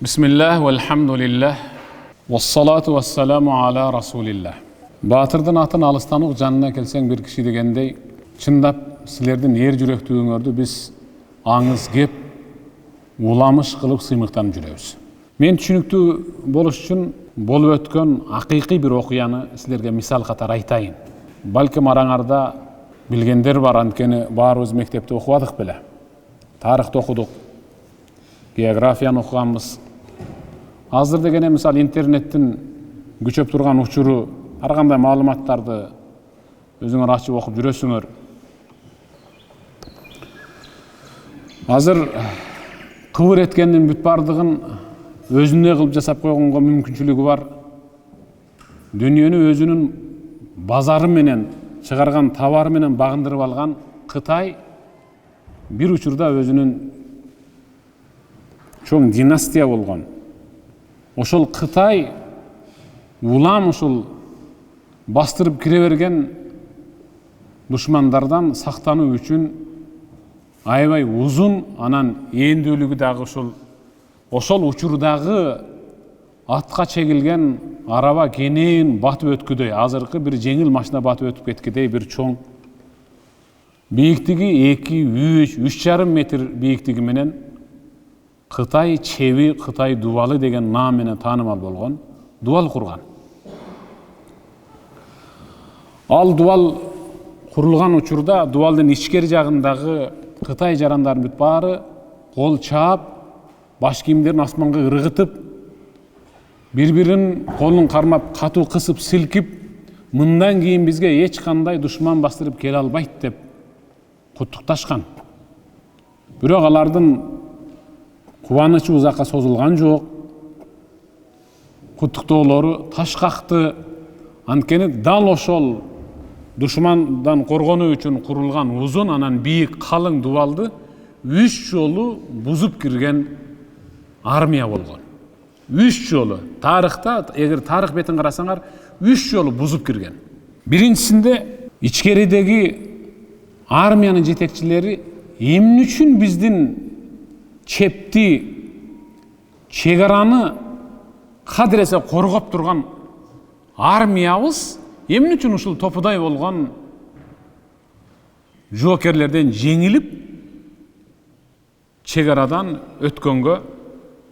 Bismillah, velhamdülillah, vessalatu vesselamu ala Rasulillah. Batırdın atın alıstanık canına kelsen bir kişi degendey, çındap silerden yer yürektüğüngördü biz ağız gep, ulamış kılıp sıymıktan jürебиz. Men түшүнүктүү болуш үчүн болуп өткөн акыйкый bir окуяны силерге мисал катары айтайын. Балким араңарда билгендер бар, анткени баарыбыз мектепте окубадык беле. Тарыхты окудук, географияны окуганбыз. Азыр дегене мисал интернеттин күчөп турган учуру, ар кандай маалыматтарды өзүңөр ачып окуп жүрөсүңөр. Азыр кыбыр эткендин бүт бардыгын өзүнө кылып жасап койгонго мүмкүнчүлүгү бар. Дүйнөнү өзүнүн базары менен чыгарган товары менен багындырып алган Кытай бир учурда өзүнүн чоң династия болгон. Ошол Кытай улам ушул бастырып кире берген душмандардан сактануу үчүн аябай узун, анан эндүүлүгү дагы ошол учурдагы атка чегилген араба кенен батып өткүдөй, азыркы бир жеңил машина батып өтүп кеткидей бир чоң бийиктиги 2-3,5 метр бийиктиги менен Кытай чеби, Кытай дубалы деген наам менен таанымал болгон дубал курган. Ал дубал курулган учурда дубалдын ичкери жагындагы Кытай жарандарын бүт баары кол чаап, баш кийимдерин асманга ыргытып, бири-бирин колун кармап, катуу кысып, силкип, мындан кийин бизге эч кандай душман бастырып келе албайт деп куттукташкан. Бирок алардын кубанычы узакка созулган жок. Куттуктоолору таш какты. Анткени дал ошол душмандан коргонуу үчүн курулган узун, анан бийик, калың дубалды 3 жолу бузуп кирген армия болгон. 3 жолу. Тарыхта, эгер тарых бетин карасаңар, 3 жолу бузуп кирген. Биринчисинде ичкеридеги армиянын жетекчилери эмне үчүн биздин чепти, чегараны кадыресе коргоп турган армиябыз эмне үчүн ушул топудай болгон жоокерлерден жеңилип чегарадан өткөнгө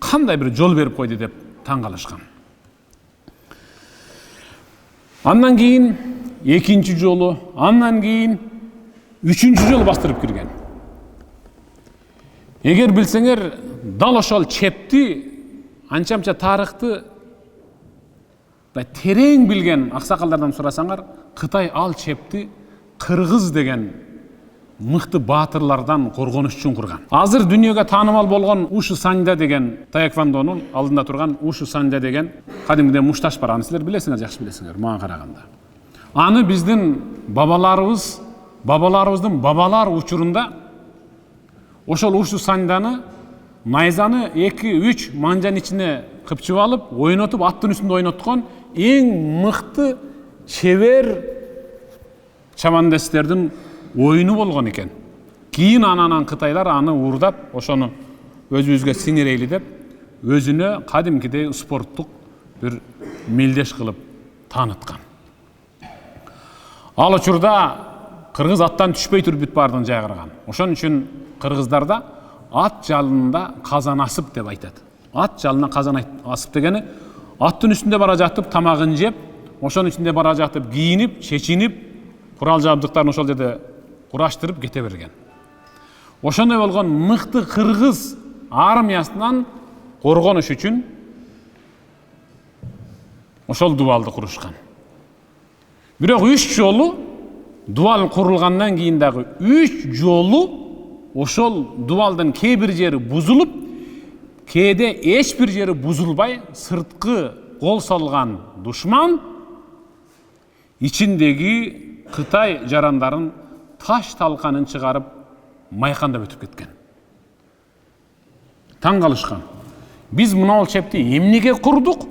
кандай бир жол берип койду деп таң калышкан. Андан кийин экинчи жолу, андан кийин үчүнчү жолу бастырып кирген. Эгер билсеңер, дал ошол чепти, анча-мынча тарыхты терең билген аксакалдардан сурасаңар, Кытай ал чепти Кыргыз деген мыкты баатырлардан коргонуш үчүн курган. Азыр дүйнөгө таанымал болгон Ушу Саньда деген таэквондонун алдында турган Ушу Саньда деген кадимден мушташ бар. Аны силер билесиңер, жакшы билесиңер, мага караганда. Аны биздин бабаларыбыздын бабалар учурунда ошол Ушу Саньданы найзаны 2-3 манжанын ичине кыпчып алып, ойнотуп, аттын үстүндө ойноткон эң мыкты чебер чамандестердин ойыны болгон экен. Кийин анан Кытайлар аны уурдап, ошону өзүбүзгө сиңирейли деп, өзүнө кадимкидей спорттук бир мелдеш кылып тааныткан. Ал учурда кыргыз аттан түшпөй туруп бүт бардын жайгарган. Ошон үчүн кыргыздарда ат жалында казан асып деп айтат. Ат жалына казан асып дегени аттын үстүндө бара жатып тамагын жеп, ошонун ичинде бара жатып кийинип, чечинип, курал жабдыктарын ошол жерде кураштырып кете берген. Ошондой болгон мыкты кыргыз армиясынан коргонуш үчүн ошол дубалды курушкан. Бирок 3 жолу дубал курулгандан кийин дагы 3 жолу ошол дубалдын кээ бир жери бузулуп, кээде эч бир жери бузулбай, сырткы кол салган душман ичиндеги Кытай жарандарын таш талканын чыгарып майкандап өтүп кеткен. Таң калышкан. Биз мына чепти эмнеге курдук?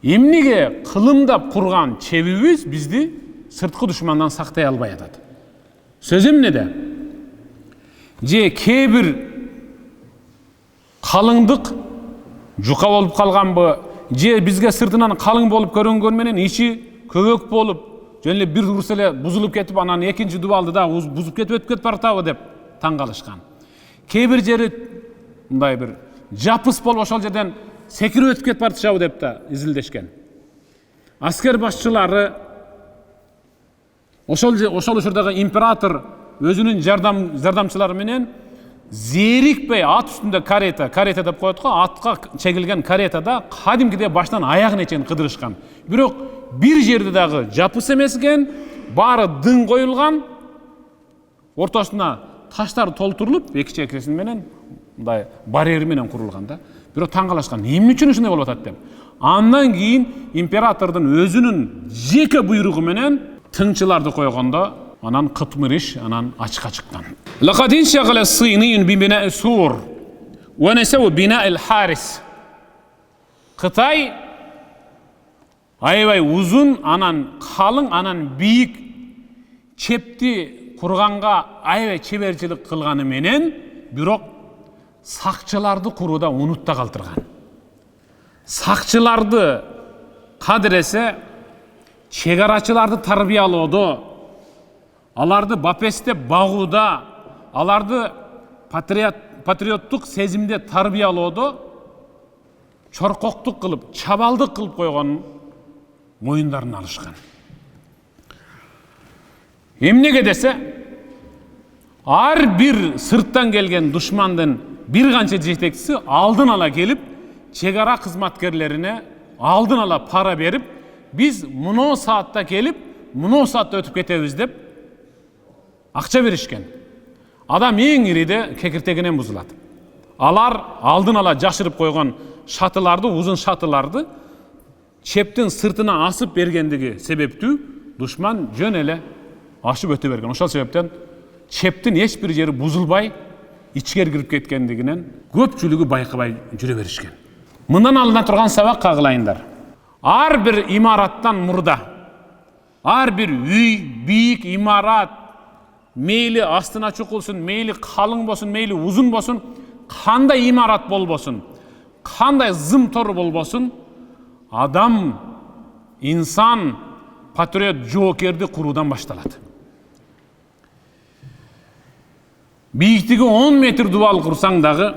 Эмнеге кылымдап курган чебибиз бизди сырткы душмандан сактай албай атат? Сөз эмнеде? Же кээ бир қалыңдық Juka bolup kalganbı, je bizge sırtынан kalın bolup görüngön menen içi kөгөк bolup, жөн эле бир урса эле buzulup кетип, анан экинчи дубалды да бузуп кетип өтүп кетип баратабы деп таң калышкан. Кээ бир жери мындай бир жапыс болуп ошол жерден секирип өтүп кетип баратышабы деп да изилдешкен. Аскер башчылары ошол учурдагы император өзүнүн жардамчылары менен зерикпей ат үстүндө карета деп коет го, атка чегилген каретада кадимкидей баштан аягына чейин кыдырышкан. Бирок бир жерде дагы жапыс эмес экен, баары дың коюлган, ортосуна таштар толтурулуп, эки чекесин менен мындай барьер менен курулган да. Бирок таң калышкан, эмне үчүн ушундай болуп атат деп. Андан кийин императордун өзүнүн жеке буйругу менен тыңчыларды койгондо анан кыпмырыш анан ачыкка чыккан. Лакад иншагала ас-синийюн би-бина'i сур ва насау бина'i al-haris. Кытай аябай узун, анан калың, анан бийик чепти курганга аябай чеберчилик кылганы менен, бирок сакчыларды курууда унутта калтырган. Сакчыларды кадыресе чегарачыларды тарбиялоодо, аларды бапестеп багууда, аларды патриоттук сезимде тарбиялоодо чоркоктук кылып, чабалдык кылып койгон моюндарын алышкан. Эмнеге десе, ар бир сырттан келген душмандын бир канча жетекчиси алдын ала келип, чегара кызматкерлерине алдын ала пара берип, biz муну саатта келип, муну саатта өтүп кетебиз деп акча беришкен. Адам эң ириде кекиртегинен бузулат. Алар алдын ала жашырып койгон шатыларды, узун шатыларды чептин сыртына асып бергендиги себептүү душман жөн эле ашып өтө берген. Ошол себептен чептин эч бир жери бузулбай, ичкери кирип кеткендигинен көпчүлүгү байкабай жүрө беришкен. Мындан алына турган сабак кагылайындар. Ар бир имараттан мурда, ар бир үй, бийик имарат, мейли астына чукулсун, мейли калың болсун, мейли узун болсун, кандай имарат болбосун, кандай зым тор болбосун, адам, инсан, патриот жоокерди куруудан башталат. Бийиктиги 10 метр дубал курсаң дагы,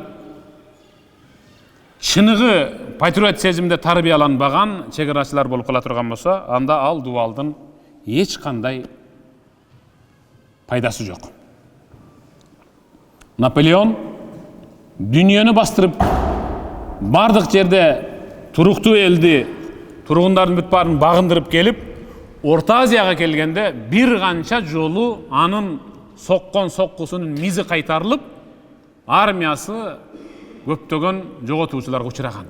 чыныгы патриот сезимде тарбияланбаган чегарачылар болуп кала турган болсо, анда ал дубалдын эч кандай пайдасы жок. Наполеон дүйнөнү бастырып, бардык жерде туруктуу элди, тургундардын бүт баарын багындырып келип, Орта Азияга келгенде бир канча жолу анын соккон соккусунун мизи кайтарылып, армиясы көптөгөн жоготуучуларга учураган.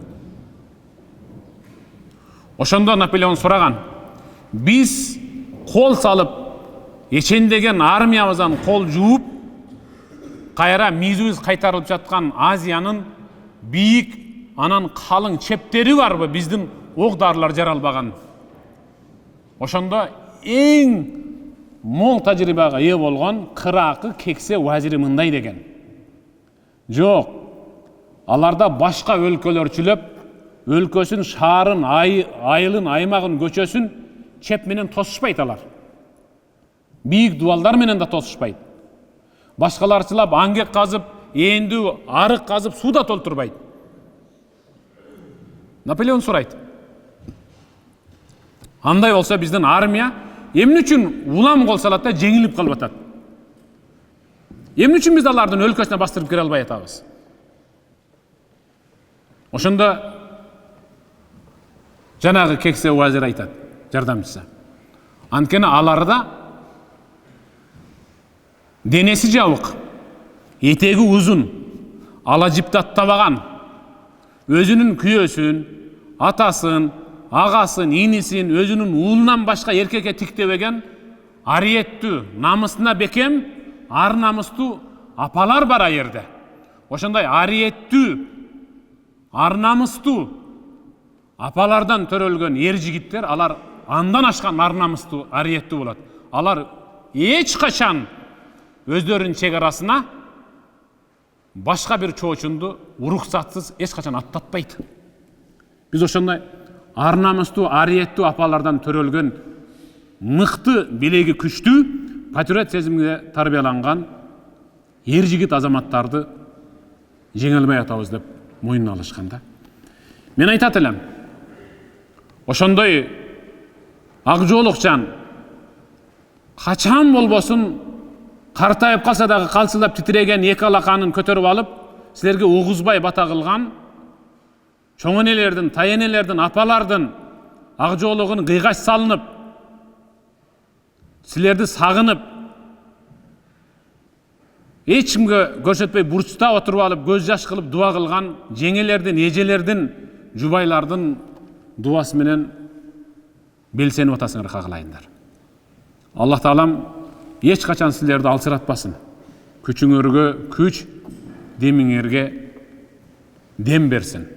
Ошондо Наполеон сураган: биз кол салып, эчендеген армиябыздан кол жууп, кайра мизибиз кайтарылып жаткан Азиянын бийик, анан калың чептери барбы биздин ок дарылар жаралбаган? Ошондо эң мол тажрыйбага ээ болгон Кыракы кексе вазири мындай деген: жок, аларда башка өлкөлөрчүлөп, өлкөсүн, шаарын, айылын, аймагын, көчөсүн чеп менен тосушпайт алар. Бийик дубалдар менен да тосушпайт. Башкаларчылап аңгек казып, эндүү арык казып, суда толтурбайт. Наполеон сурайт: андай болсо биздин армия эмне үчүн улам кол салат да жеңилип калып атат? Эмне үчүн биз алардын өлкөсүнө бастырып кире албай атабыз? Ошондо жанагы кексе вазир айтат, жардамчысы: анткени аларда денеси жабык, этеги узун, ала жипти аттабаган, өзүнүн күйөөсүн, атасын, агасын, инисин, өзүнүн уулунан башка эркекке тиктебеген ариеттүү, намысына бекем, ар намыстуу апалар бар аерде. Ошондой ариеттүү, ар намыстуу апалардан төрөлгөн ер жигиттер, алар андан ашкан ар намыстуу, ариеттүү болот. Алар эч качан өздөрүнүн чегарасына башка бир чоочунду уруксатсыз эч качан аттатпайт. Biz ошондой ар намыстуу, ариеттүү апалардан төрөлгөн мыкты, билеги күчтүү, патриот сезимге тарбияланган ер жигит азаматтарды жеңе албай атабыз деп мойнуна алышкан да. Мен айтат элем, ошондой ак жоолукчан качан болбосун картайып калса дагы калчылдап титиреген эки алаканын көтөрүп алып, силерге угузбай бата кылган чоң энелердин, тай энелердин, апалардын ак жоолугун кыйгач салынып, силерди сагынып, эч кимге көрсөтпөй бурчта отуруп алып, көз жаш кылып дуа кылган жеңелердин, эжелердин, жубайлардын дуасы менен белсенип атасыңар кагылайындар. Аллах Таалам эч качан силерди алсыратпасын. Күчүңөргө күч, демиңерге дем берсин.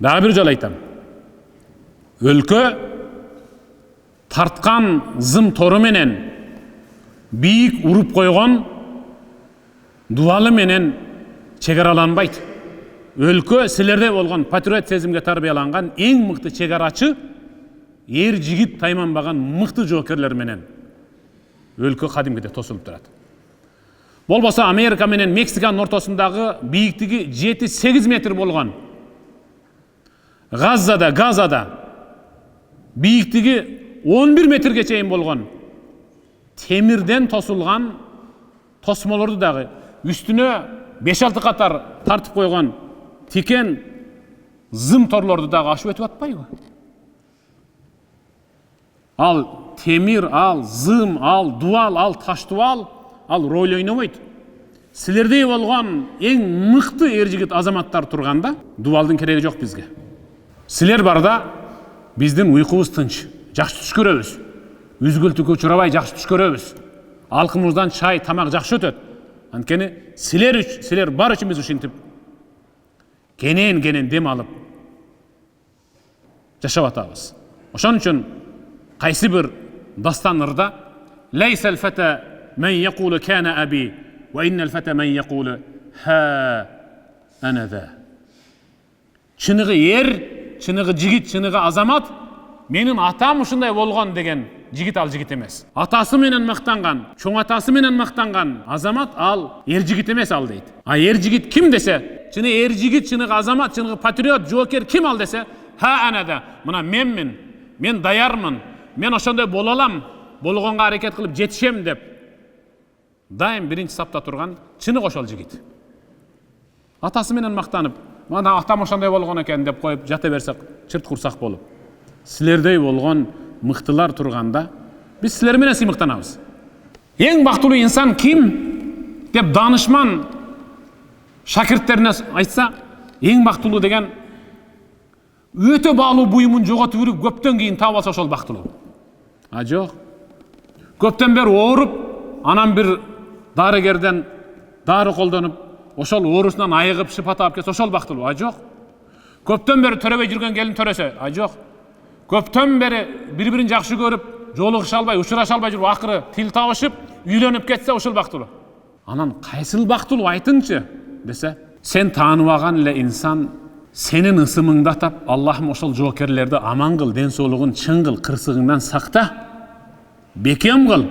Дагы бир жолу айтам. Өлкө тарткан зым тору менен, бийик уруп койгон дуалы менен чегараланбайт. Өлкө силерде болгон патриот сезимге тарбияланган эң мыкты чегарачы, ер жигит тайманбаган мыкты жоокерлер менен өлкө кадимкиде тосулуп турат. Болбосо Америка менен Мексиканын ортосундагы бийиктиги 7-8 метр болгон Газада бийиктиги 11 метрге чейин болгон темирден тосулган тосмолорду дагы үстүнө 5-6 катар тартып койгон тикен зым торлорду дагы ашып өтүп атпайбы? Ал темир, ал зым, ал дуал, ал таш дуал, ал роль ойнобойт. Силердей болгон эң мыкты эр жигит азаматтар турганда дуалдын кереги жок бизге. Силер барда биздин уйкубуз тынч, жакшы түш көрөбүз. Үзгүлтүккө учурабай жакшы түш көрөбүз. Алкымыздан чай, тамак жакшы өтөт. Анткени силер бар үчүн биз ушинтип кенен дем алып жашап атабыз. Ошон үчүн кайсы бир дастан ырда лейсал фата мен якулу кана аби ва иннал фата мен якулу ха ана за. Чыныгы ер, чыныгы жигит, чыныгы азамат менин атам ушундай болгон деген жигит ал жигит эмес. Атасы менен мактанган, чоң атасы менен мактанган азамат ал ер жигит эмес ал дейт. А ер жигит ким десе, чыны ер жигит, чыныгы азамат, чыныгы патриот, жоокер ким ал десе, ха анада, мына менмин, мен даярмын, мен ошондой боло алам, болгонго аракет кылып жетишем деп дайым биринчи сапта турган чыныгы ошол жигит. Атасы менен мактанып, мына атам ошондой болгон экен деп коюп жата берсек, чырт курсак болуп. Силердей болгон мыктылар турганда биз силер менен сыймыктанабыз. Эң бактылуу инсан ким деп данышман шакирттерине айтса, эң бактылуу деген өтө баалуу буюмун жоготуп жүрүп көптөн кийин таап алса ошол бактылуу. А жок. Көптөн бери ооруп, анан бир дарыгерден дары колдонуп, ошол оорусунан айыгып шыпа таап келсе ошол бактылуу. А жок. Көптөн бери төрөбөй жүргөн келин төрөсө, а жок. Көптөн бери бири-бирин жакшы көрүп, жолугуша албай, учураша албай жүрүп, акыры тил табышып, үйлөнүп кетсе ошол бактылуу. Анан кайсыл бактылуу айтыңчы десе, сен тааныбаган эле инсан сенин ысымыңды атап, Аллахым ошол жоокерлерди аман кыл, ден соолугун чың кыл, кырсыгыңдан сакта, бекем кыл.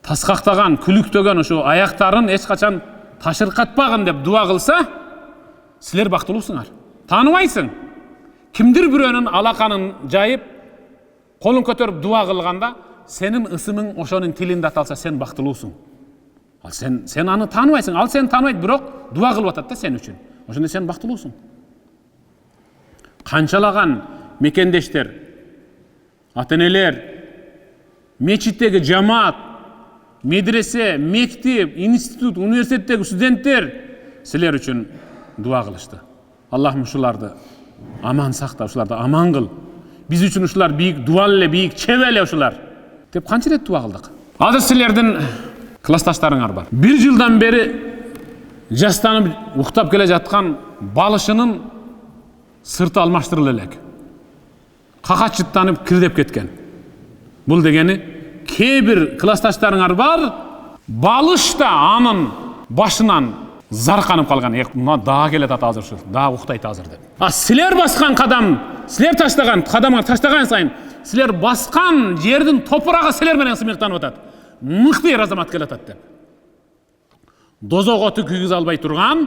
Таскактаган, күлүктөгөн ошо аяктарын эч качан ташыркатпагын деп дуа кылса, силер бактылуусуңар. Тааныбайсың. Кимдир бирөөнүн алаканын жайып, колун көтөрүп дуа кылганда, сенин ысымың ошонун тилинде аталса, сен бактылуусуң. Ал сен аны тааныбайсың, ал сени тааныбайт, бирок дуа кылып атат да сен үчүн. Ошондо сен бактылуусуң. Канчалаган мекендештер, ата-энелер, мечиттеги жамаат, медресе, мектеп, институт, университеттеги студенттер силер үчүн дуа кылышты. Аллахым ушуларды аман сакта, ушуларды аман кыл. Биз үчүн ушулар бийик, дуал эле бийик, чебе эле ушулар деп канча рет дуа кылдык. Азыр силердин классташтарыңар бар. 1 жылдан бери жастанып уктап келе жаткан балышынын сырты алмаштырыла элек. Какачыттанып кирдеп кеткен. Бул дегени кээ бир классташтарыңар бар, балыш да анын башынан зарқанып қалған. Мына дағы келет ат азыр ушул. Дағы уктайт азыр деп. Силер басқан қадам, силер таштаған қадамға таштаған сайын, силер басқан жердің топырағы силер менен сымыктанып атат. Мыкты ер азамат келет ат деп. Дозок оту күйгүз албай турган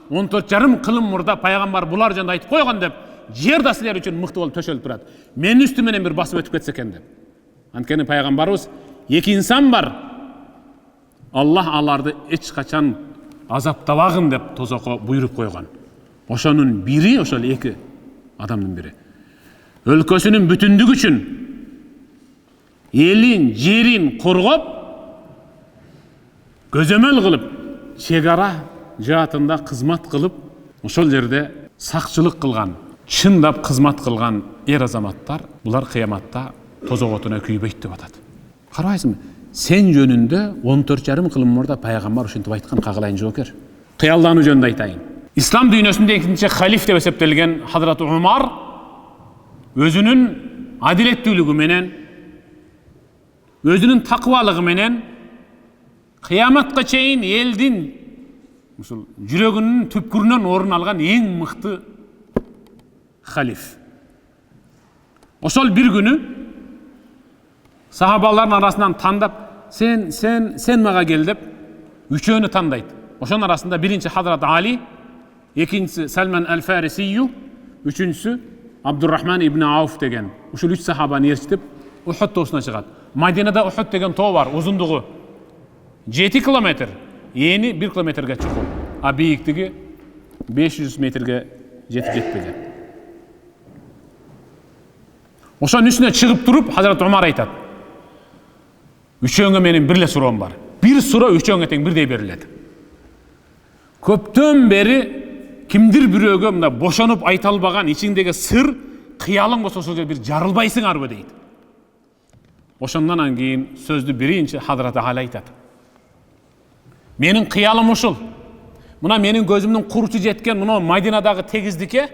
14,5 кылым мурда пайгамбар булар жөнүндө айтып койгон деп, жер да силер үчүн мыкты болуп төшөлүп турат. Менин үстүмөнөн бир басып өтүп кетсе экен деп. Анткени пайгамбарыбыз эки инсан бар. Аллах аларды эч качан азаптабагын деп тозокко буйруп койгон. Ошонун бири, ошол эки адамдын бири. Өлкөсүнүн бүтүндүгү үчүн элин, жерин коргоп, көзөмөл кылып, чек ара жаатында кызмат кылып, ошол жерде сакчылык кылган, чындап кызмат кылган эр азаматтар, булар кыяматта тозок отуна күйбөйт деп атат. Карабайсыңбы? Сен жөнүндө 14,5 кылым мурда пайгамбар ушинтип айткан кагылайын жоокер. Кыялдануу жөнүндө айтайын. Ислам дүйнөсүндө экинчи халиф деп эсептелген Хазрат Умар өзүнүн адилеттүүлүгү менен, өзүнүн такыбалыгы менен кыяматка чейин элдин ушул жүрөгүнүн түпкүрүнөн орун алган эң мыкты халиф. Ошол бир күнү сахабалардын арасынан тандап, сен мага кел деп, үчөөнү тандайт. Ошонун арасында биринчи Хазрат Али, экинчиси Салман аль-Фарисию, үчүнчүсү Абдуррахман ибн Ауф деген. Ушул үч сахабаны ээрчитип Ухуд тоосуна чыгат. Мадинада Ухуд деген тоо бар, узундугу 7 километр, эни 1 километрге чукул, а бийиктиги 500 метрге жетип жетпеген. Ошонун үстүнө чыгып туруп Хазрат Умар айтат: үчөөңө менин бир эле суроом бар. Бир суроо үчөөңө тең бирдей берилет. Көптөн бери кимдир бирөөгө мына бошонуп айта албаган ичиңдеги сыр, кыялың болсо ошол жерде бир жарылбайсыңарбы дейт. Ошондон кийин сөздү биринчи Хазрат Али айтат: менин кыялым ушул. Мына менин көзүмдүн курчу жеткен мына Мадинадагы тегиздикке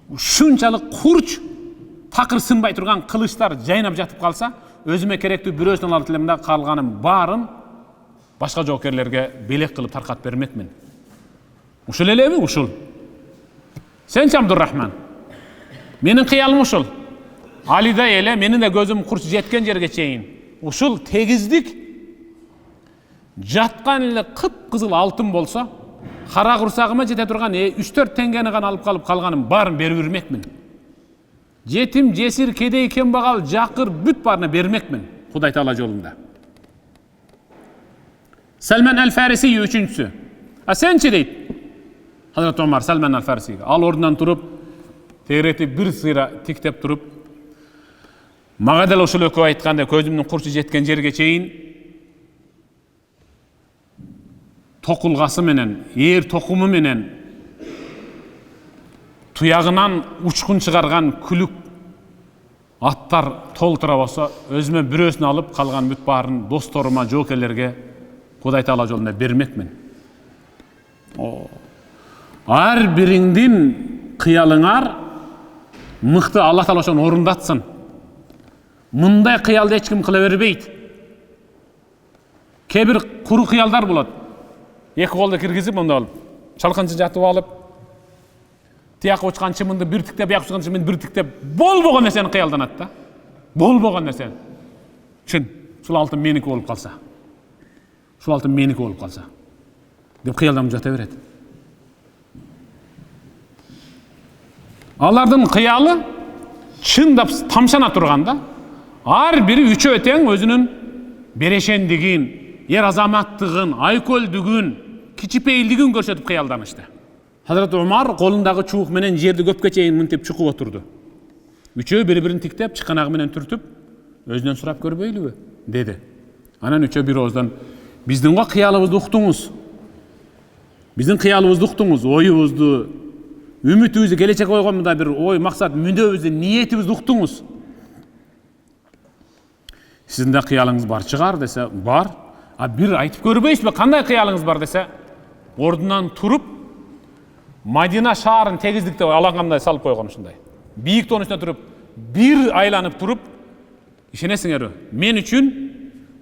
ушунчалык курч, такыр сынбай турган кылычтар жайнап жатып калса, өзүмө керектүү бирөөсүнөн алып элем да калганын баарын башка жоокерлерге белек кылып таркатып бермекмин. Ушул элеби? Ушул. Сенчи Абдуррахман? Менин кыялым ушул. Алидай эле менин да көзүм курч жеткен жерге чейин ушул тегиздик жаткан эле кып-кызыл алтын болсо, кара курсагыма жете турган 3-4 теңгени гана алып калып калганын баарын берип бермекмин. Жетим, жесир, кедей, кембагал, жакыр бүт баарына бермекмин Кудай Таала жолунда. Салман аль-Фариси үчүнчүсү. А сенчи дейт Хазрат Умар Салман аль-Фарисиге. Ал ордунан туруп, тегеретип бир сыйра тиктеп туруп, мага деле ушул экөө айтканда көзүмдүн курчу жеткен жерге чейин токулгасы менен, ээр токуму менен туягынан учкун чыгарган күлүк аттар толтура болсо, өзүмө бирөөсүн алып калган бүт баарын досторума, жоокерлерге Кудай Таала жолунда бермекмин. Ар бириңдин кыялыңар мыкты, Алла Таала ошону орундатсын. Мындай кыялды эч ким кыла бербейт. Кээ бир куру кыялдар болот. Эки колду киргизип мындай болуп, чалканчы жатып алып, тияк учкан чымынды бир тиктеп, бияк учкан чымынды бир тиктеп, болбогон нерсени кыялданат да. Болбогон нерсе. Чын, ушул алтын меники болуп калса. Ушул алтын меники болуп калса деп кыялданып жата берет. Алардын кыялы чындап тамшана турганда, ар бири үчөө тең өзүнүн берешендигин, эр азаматтыгын, айкөлдүгүн, кичипейилдигин көрсөтүп кыялданышты. Хазрат Умар колундагы чуук менен жерди көпкө чейин мынтип чукуп отурду. Үчөө бири-бирин тиктеп, чыканагы менен түртүп, өзүнөн сурап көрбөйлүбү деди. Анан үчөө бир ооздан: биздин го кыялыбызды уктуңуз. Биздин кыялыбызды уктуңуз, оюбузду, үмүтүбүздү, келечекке койгон мындай бир ой, максат, мүндөбүздү, ниетибизди уктуңуз. Сиздин да кыялыңыз бар чыгар десе, бар. А бир айтып көрбөйсүзбү, кандай кыялыңыз бар десе, ордунан туруп, Мадина шаарын тегиздикте алангандай салып койгон ушундай. Бийик тоонун үстүнө туруп, бир айланып туруп, ишенесиңерби, мен үчүн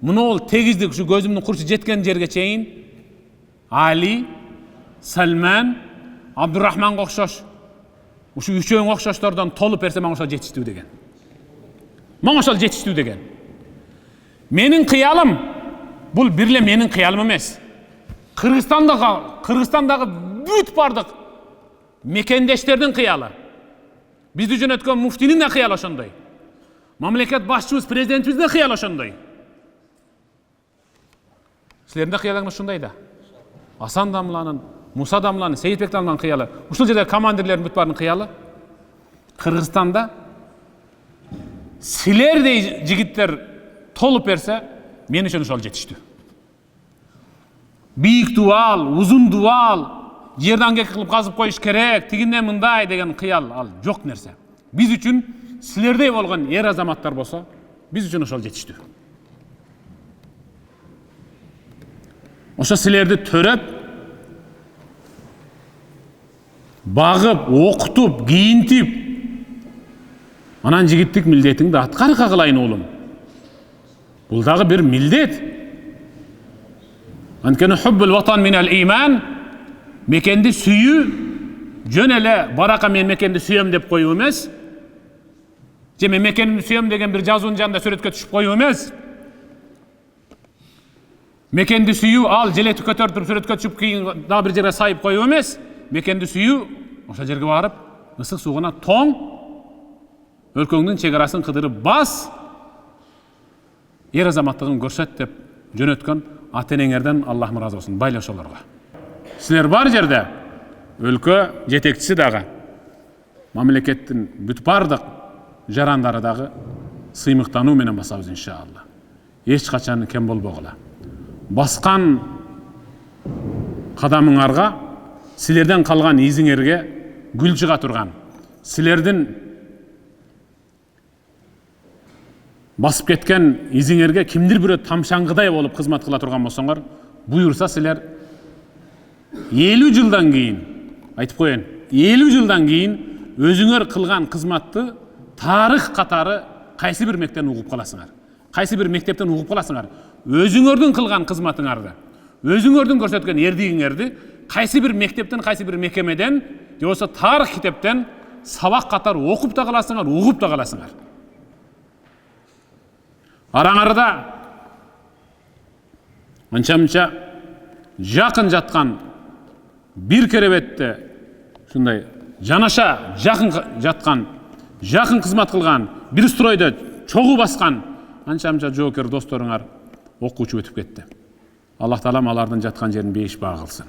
Muну ол тегиздик şu gözümdün kurşu jetken jerge çeyin Ali, Salman, Abdurrahman okşoş. Uşu üçöň okşoşlardan tolup berse maňa şol jetişdi degen. Maňa şol jetişdi degen. Menin kıyalım, bul birle menin kıyalım emes. Kırgızstandağı büt bardık mekendeşlerden kıyalı. Biz üçün ötken muftinin de kıyalı şonday. Mamleket başçımız, prezidentimiz de kıyalı şonday. Sizlerin de kıyalığınız şunday da. Hasan Damlanın, Musa Damlanın, Seyitbek Damlanın kıyalı. Uşul jerde komandirlerin büt barının kıyalı. Kırgızstanda siler de jigitler tolup berse, men üçün şol jetişdi. Büyük dual, uzun dual, yerden kılıp kazıp koyuş kerek, tiginden mınday degen kıyal al, yok nerse. Biz üçün silerdey bolgan er azamatlar bolsa, biz üçün şol jetişdi. Oşa silerdi törep, bağıp, okutup, giyintip, anan jigitlik mildetin de atkar kagılayın oğlum. Buldağı bir mildet. Ankeni hubbul vatan minel iman, mekendi süyü, jönele baraka men mekendi süyem dep koyu emes. Jeme mekendi süyem degen bir жазуунун janında söretke düşüp koyu emes. Mekendi süyü al jeleti kötörtüp söretke düşüp keyin daha bir jere sayıp koyu emes. Mekendi süyü oşa jerge barıp ысык сугuna toң, өлköңдүн чегaraсын кыдырып bas, er azamattığın görset dep jönötkön ata-enеңерden Allah'ım razı olsun baylaşolarga. Sizler bar jerde өлkö жетекчиси dagı, mamlekettin büt bardyk jarandары dagı sıymıktanуу menen basabız inşallah. Hiç kaçan kem bolbogula. Baskan kadamыңarga, sizlerden kalgan iziңерге gül çıga turgan, sizlerden basıp ketken iziңерге kimdir biri tamşangıday olup hizmet kıla turgan bolsoňar, buyursa sizler 50 жылдан keyin, aytıp koyun, 50 жылдан keyin özüňer kılgan hizmatty tarih katarı kaysi bir mekten ugup kalasıňar. Kaysi bir mektepten ugup kalasıňar. Özüňerden kılgan hizmatiňardy, özüňerden görsetken erdigiňerdi, kaysi bir mektepten, kaysi bir mekemeden, yosa tarih kitepten sabak katar okup da kalasıňar, ugup da kalasıňar. Araňarda ança-munça jakyn jatkan bir kerebette şunday janaşa jakyn jatkan, jakyn hizmet kılgan, bir stroyda çoğu baskan ança-munça joker dostoruňar okuçu ötüp ketdi. Allah Taalam alardan jatkan jerin beýiş baý kılsın.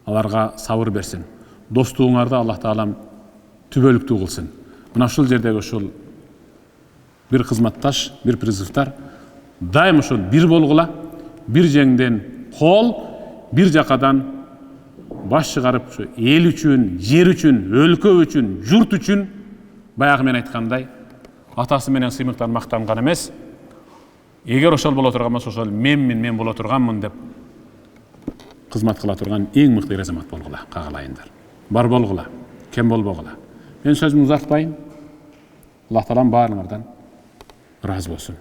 Alarga sabır bersin. Dostuğuňarda Allah Taalam tübölüktүү kılsın. Mına şul jerdegi şul bir hizmettaş, bir prizivtar daim uşul bir bolgula, bir jengden kol, bir jakadan baş çıgarıp şu el üçün, yer üçün, өлkö üçün, jurt üçün bayağı men aytkanday atası menen sıymıktan maktangan emes. Eger oşol bola turgan bolsa oşol men bola turganmyn dep hizmet kıla turgan eň mykty rezamat bolgula, kagalayınдар. Bar bolgula, kem bolbogula. Men sözümü uzatmayın. Allah Taalam barıňardan razı olsun.